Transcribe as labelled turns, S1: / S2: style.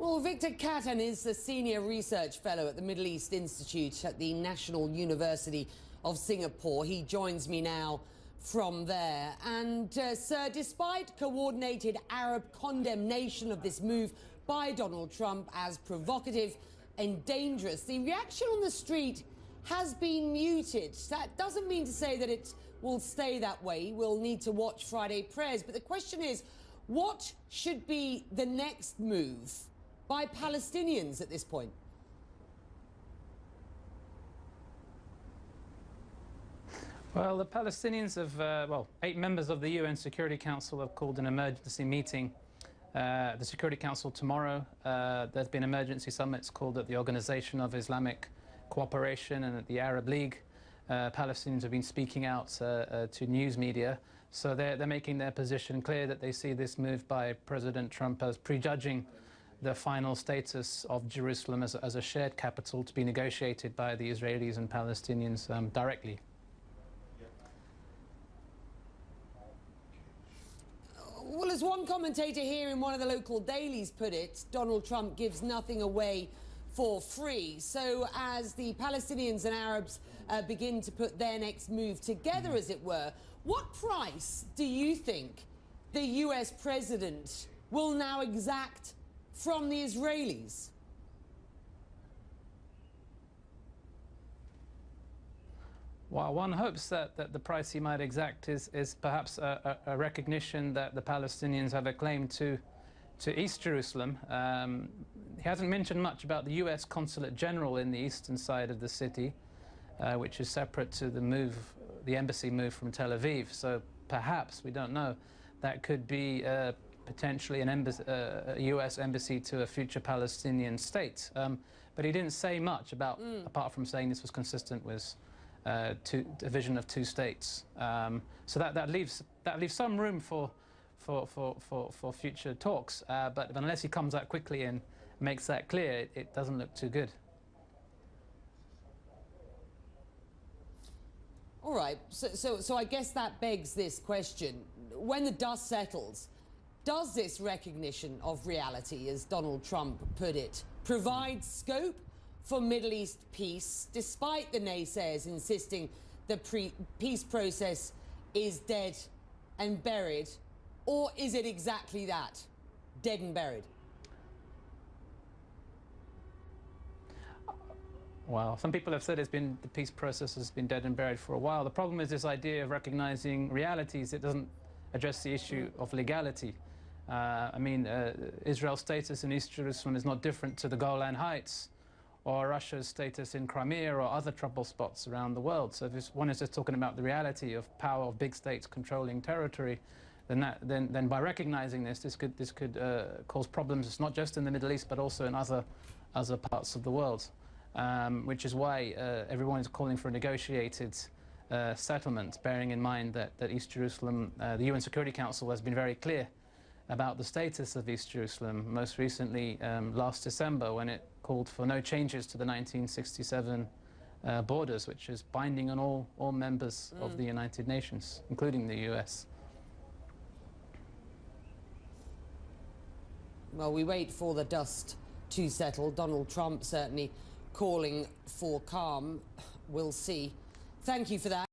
S1: Well, Victor Kattan is the Senior Research Fellow at the Middle East Institute at the National University of Singapore. He joins me now from there. And, sir, despite coordinated Arab condemnation of this move by Donald Trump as provocative and dangerous, the reaction on the street has been muted. That doesn't mean to say that it will stay that way. We'll need to watch Friday prayers. But the question is, what should be the next move by Palestinians at this point?
S2: Well, the Palestinians have, 8 members of the UN Security Council have called an emergency meeting. The Security Council tomorrow. There's been emergency summits called at the Organization of Islamic Cooperation and at the Arab League. Palestinians have been speaking out to news media. So they're making their position clear that they see this move by President Trump as prejudging the final status of Jerusalem as a shared capital to be negotiated by the Israelis and Palestinians directly.
S1: Well, as one commentator here in one of the local dailies put it, Donald Trump gives nothing away for free. So as the Palestinians and Arabs begin to put their next move together, as it were, what price do you think the US president will now exact from the Israelis?
S2: Well, one hopes that the price he might exact is perhaps a recognition that the Palestinians have a claim to East Jerusalem. He hasn't mentioned much about the US Consulate General in the eastern side of the city, which is separate to the embassy move from Tel Aviv. So perhaps, we don't know, that could be potentially a US embassy to a future Palestinian state. But he didn't say much about, apart from saying this was consistent with a vision of 2 states. So that leaves some room for future talks, but unless he comes out quickly and makes that clear, it doesn't look too good.
S1: All right, so I guess that begs this question. When the dust settles, does this recognition of reality, as Donald Trump put it, provide scope for Middle East peace, despite the naysayers insisting the peace process is dead and buried? Or is it exactly that, dead and buried?
S2: Well, some people have said the peace process has been dead and buried for a while. The problem is this idea of recognizing realities. It doesn't address the issue of legality. Israel's status in East Jerusalem is not different to the Golan Heights or Russia's status in Crimea or other trouble spots around the world. So if one is just talking about the reality of power of big states controlling territory, then by recognizing this could cause problems. It's not just in the Middle East, but also in other parts of the world, which is why everyone is calling for a negotiated settlement, bearing in mind that East Jerusalem, the UN Security Council has been very clear about the status of East Jerusalem, most recently last December, when it called for no changes to the 1967 borders, which is binding on all members of the United Nations, including the US.
S1: Well, we wait for the dust to settle. Donald Trump certainly calling for calm. We'll see. Thank you for that.